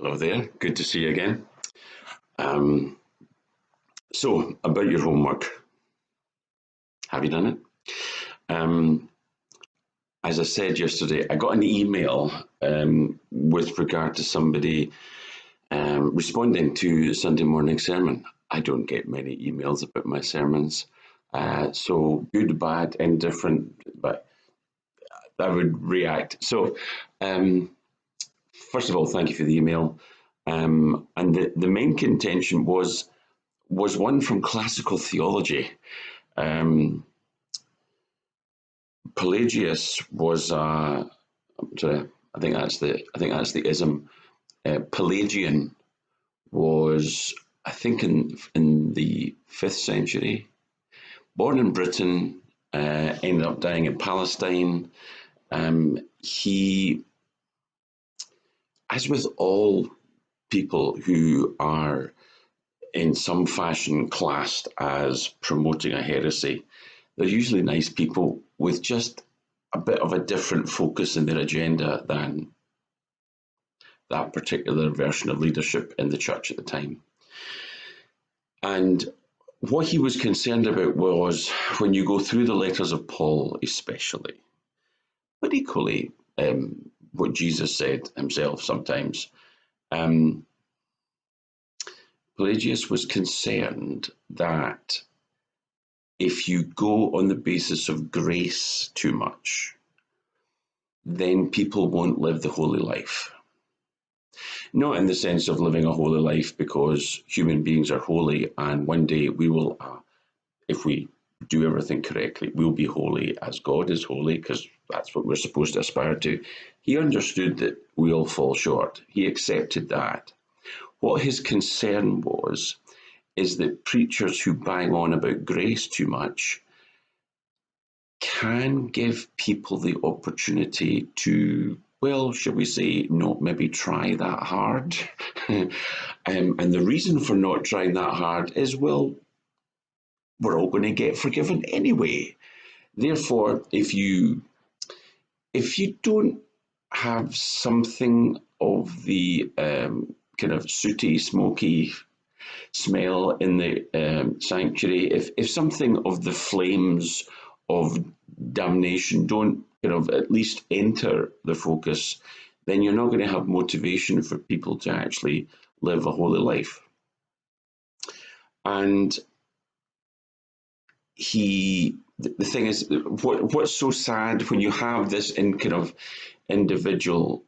Hello there, good to see you again. Um, so, about your homework, have you done it? Um, as I said yesterday, I got an email with regard to somebody responding to Sunday morning sermon. I don't get many emails about my sermons, so good, bad, indifferent, but I would react. So, um, first of all, thank you for the email. And the main contention was one from classical theology. Um, Pelagius was, sorry, I think that's the ism. Pelagian was, I think, in the 5th century, born in Britain, ended up dying in Palestine. He, as with all people who are in some fashion classed as promoting a heresy, they're usually nice people with just a bit of a different focus in their agenda than that particular version of leadership in the church at the time. And what he was concerned about was when you go through the letters of Paul, especially, but equally what Jesus said himself sometimes, um, Pelagius was concerned that if you go on the basis of grace too much, then people won't live the holy life. Not in the sense of living a holy life because human beings are holy and one day we will, if we do everything correctly, we'll be holy as God is holy because that's what we're supposed to aspire to. He understood that we all fall short. He accepted that. What his concern was is that preachers who bang on about grace too much can give people the opportunity to, well, shall we say, not maybe try that hard. And the reason for not trying that hard is, well, we're all going to get forgiven anyway. Therefore, if you don't have something of the kind of sooty, smoky smell in the sanctuary, if something of the flames of damnation don't at least enter the focus, then you're not going to have motivation for people to actually live a holy life. And the thing is, what's so sad when you have this in kind of individual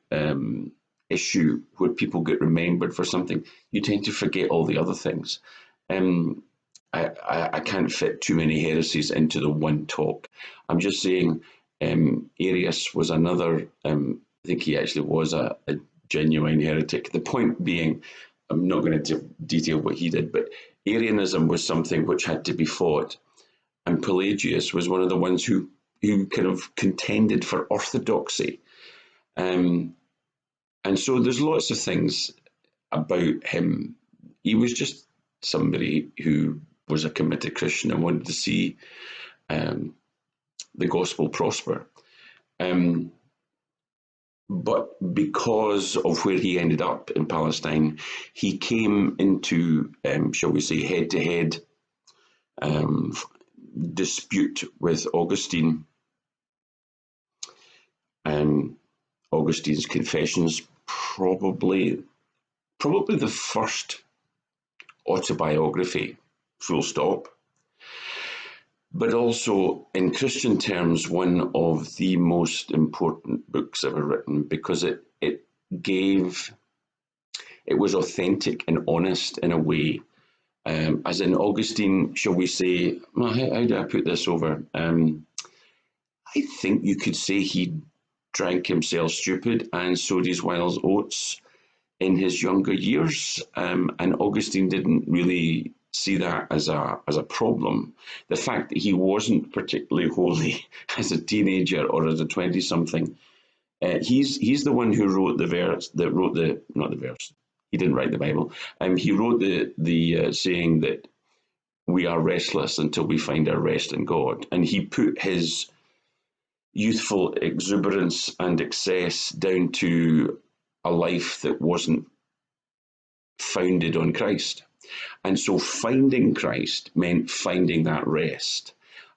issue where people get remembered for something, you tend to forget all the other things. I can't fit too many heresies into the one talk. I'm just saying Arius was another, I think he actually was a genuine heretic. The point being, I'm not going to detail what he did, but Arianism was something which had to be fought. And Pelagius was one of the ones who kind of contended for orthodoxy. And so there's lots of things about him. He was just somebody who was a committed Christian and wanted to see the gospel prosper. But because of where he ended up in Palestine, he came into, shall we say, head-to-head dispute with Augustine. Augustine's Confessions, probably the first autobiography, full stop, but also in Christian terms, one of the most important books ever written because it was authentic and honest in a way. As in Augustine, shall we say, well, how do I put this over? I think you could say he drank himself stupid and sowed his wild oats in his younger years, and Augustine didn't really see that as a problem. The fact that he wasn't particularly holy as a teenager or as a 20-something, he's the one who wrote the verse that wrote the not the verse. He didn't write the Bible. He wrote the saying that we are restless until we find our rest in God, and he put his youthful exuberance and excess down to a life that wasn't founded on Christ. And so finding Christ meant finding that rest.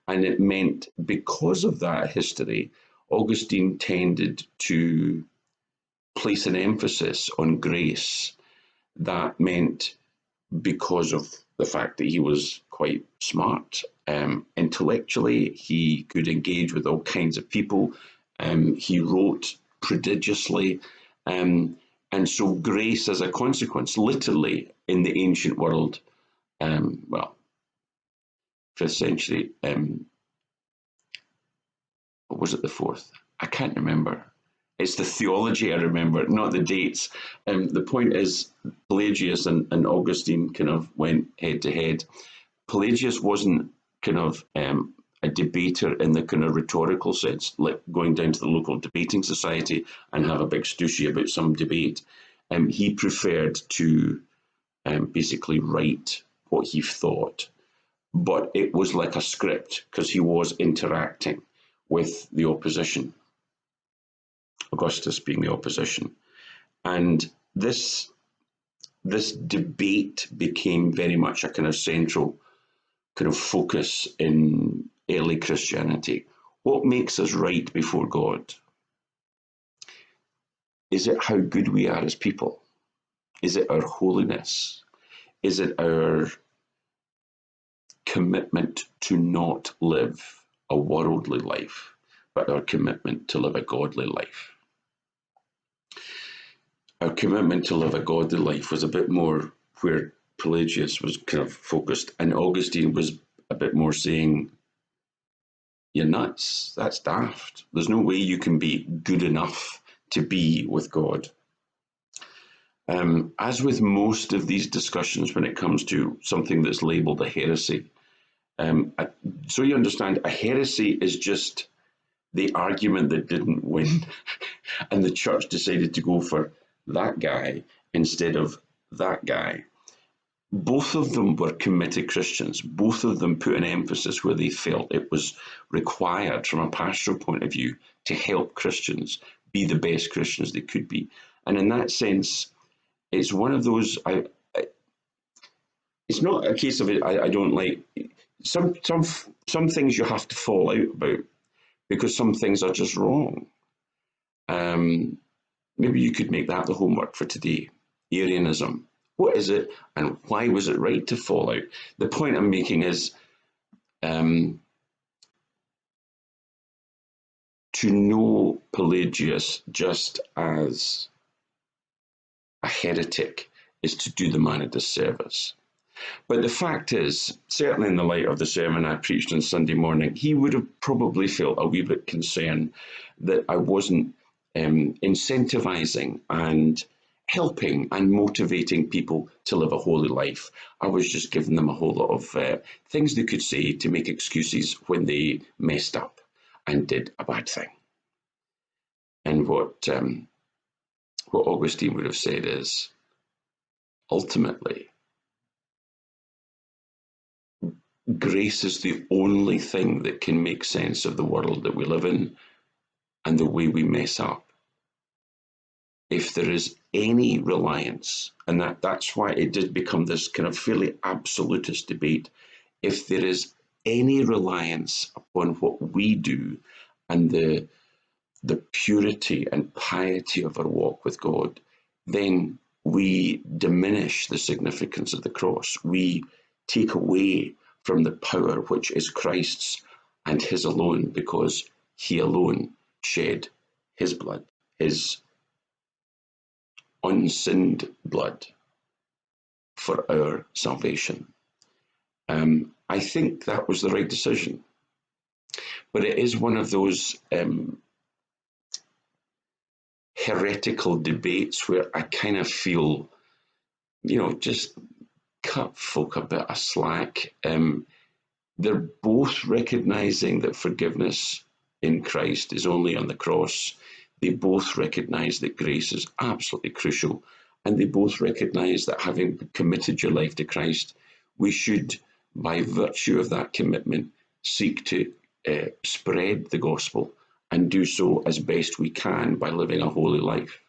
And it meant, because of that history, Augustine tended to place an emphasis on grace. That meant, because of the fact that he was quite smart intellectually, he could engage with all kinds of people. He wrote prodigiously. And so grace, as a consequence, literally in the ancient world, well, 5th century, or was it the 4th? I can't remember. It's the theology I remember, not the dates. The point is, Pelagius and Augustine kind of went head to head. Pelagius wasn't kind of a debater in the kind of rhetorical sense, like going down to the local debating society and have a big stooshy about some debate. He preferred to basically write what he thought, but it was like a script because he was interacting with the opposition, Augustus being the opposition. And this debate became very much a kind of central kind of focus in early Christianity. What makes us right before God? Is it how good we are as people? Is it our holiness? Is it our commitment to not live a worldly life, but our commitment to live a godly life? Our commitment to live a godly life was a bit more where Pelagius was kind of focused, and Augustine was a bit more saying, you're nuts, that's daft. There's no way you can be good enough to be with God. As with most of these discussions when it comes to something that's labelled a heresy, so you understand, a heresy is just the argument that didn't win and the church decided to go for that guy instead of that guy. Both of them were committed Christians. Both of them put an emphasis where they felt it was required from a pastoral point of view to help Christians be the best Christians they could be. And in that sense, it's one of those, it's not a case of it, I don't like, some things you have to fall out about because some things are just wrong. Maybe you could make that the homework for today. Arianism. What is it and why was it right to fall out? The point I'm making is to know Pelagius just as a heretic is to do the man a disservice. But the fact is, certainly in the light of the sermon I preached on Sunday morning, he would have probably felt a wee bit concerned that I wasn't incentivizing and helping and motivating people to live a holy life. I was just giving them a whole lot of things they could say to make excuses when they messed up and did a bad thing. And what Augustine would have said is, ultimately, grace is the only thing that can make sense of the world that we live in and the way we mess up. If there is any reliance, and that's why it did become this kind of fairly absolutist debate, if there is any reliance upon what we do and the purity and piety of our walk with God, then we diminish the significance of the cross. We take away from the power which is Christ's and his alone, because he alone shed his blood, his unsinned blood for our salvation. I think that was the right decision. But it is one of those heretical debates where I kind of feel, just cut folk a bit of slack. They're both recognizing that forgiveness in Christ is only on the cross. They both recognize that grace is absolutely crucial. And they both recognize that having committed your life to Christ, we should, by virtue of that commitment, seek to spread the gospel and do so as best we can by living a holy life.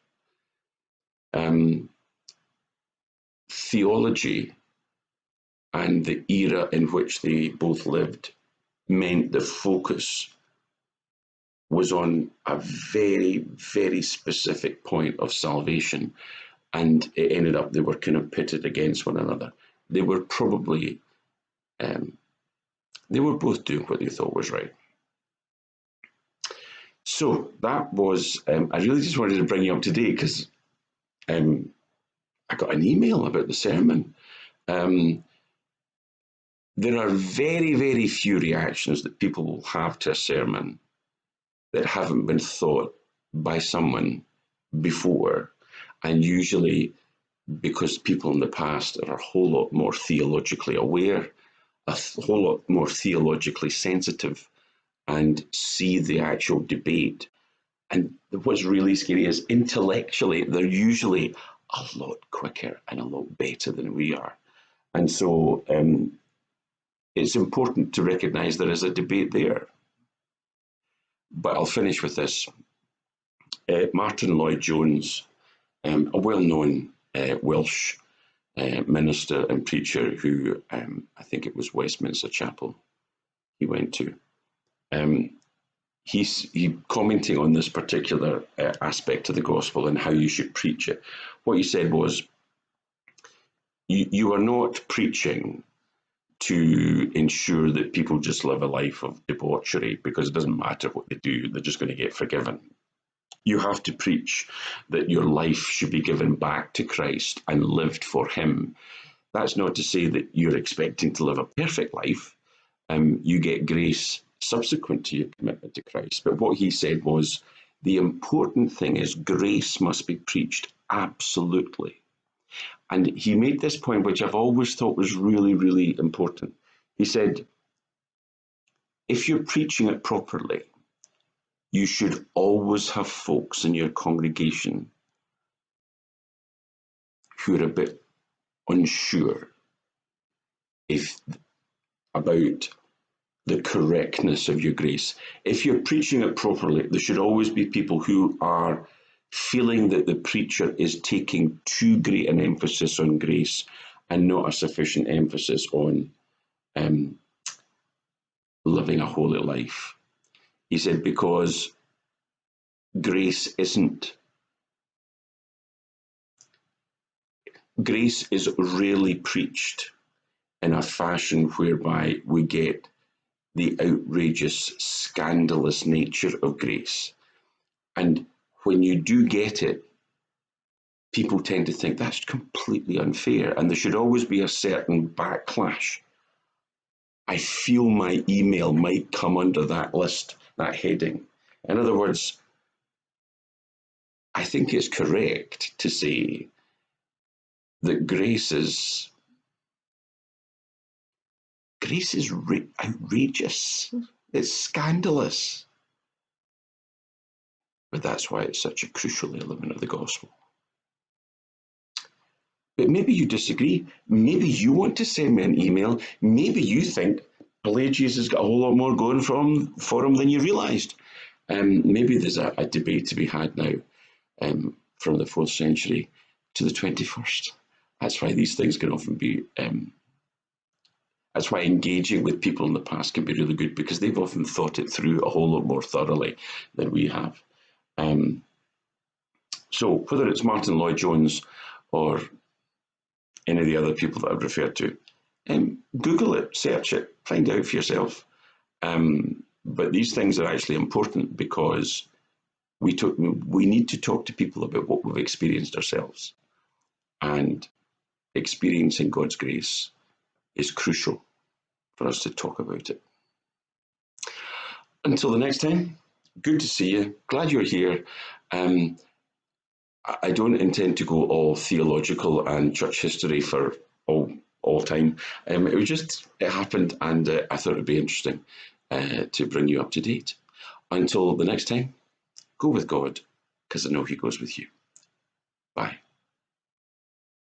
theology and the era in which they both lived meant the focus was on a very, very specific point of salvation, and it ended up they were kind of pitted against one another. They were probably, they were both doing what they thought was right. So that was, I really just wanted to bring you up to date because I got an email about the sermon. There are very, very few reactions that people will have to a sermon that haven't been thought by someone before, and usually because people in the past are a whole lot more theologically aware, a whole lot more theologically sensitive, and see the actual debate. And what's really scary is intellectually, they're usually a lot quicker and a lot better than we are. And so it's important to recognize there is a debate there. But I'll finish with this. Martyn Lloyd-Jones, a well-known Welsh minister and preacher who I think it was Westminster Chapel he went to. He's commenting on this particular aspect of the gospel and how you should preach it. What he said was, you are not preaching to ensure that people just live a life of debauchery because it doesn't matter what they do, they're just going to get forgiven. You have to preach that your life should be given back to Christ and lived for him. That's not to say that you're expecting to live a perfect life. You get grace subsequent to your commitment to Christ. But what he said was, the important thing is grace must be preached absolutely. And he made this point, which I've always thought was really, really important. He said, if you're preaching it properly, you should always have folks in your congregation who are a bit unsure about the correctness of your grace. If you're preaching it properly, there should always be people who are feeling that the preacher is taking too great an emphasis on grace and not a sufficient emphasis on living a holy life. He said, because grace is rarely preached in a fashion whereby we get the outrageous, scandalous nature of grace. And when you do get it, people tend to think that's completely unfair, and there should always be a certain backlash. I feel my email might come under that list, that heading. In other words, I think it's correct to say that grace is outrageous. It's scandalous. But that's why it's such a crucial element of the gospel. But maybe you disagree. Maybe you want to send me an email. Maybe you think Pelagius has got a whole lot more going for him than you realised. Maybe there's a debate to be had now from the 4th century to the 21st. That's why these things can often be, that's why engaging with people in the past can be really good, because they've often thought it through a whole lot more thoroughly than we have. So whether it's Martyn Lloyd-Jones or any of the other people that I've referred to, Google it, search it, find out for yourself. But these things are actually important because we need to talk to people about what we've experienced ourselves. And experiencing God's grace is crucial for us to talk about it. Until the next time, good to see you. Glad you're here. I don't intend to go all theological and church history for all time. It happened, and I thought it'd be interesting to bring you up to date. Until the next time, go with God, because I know he goes with you. Bye.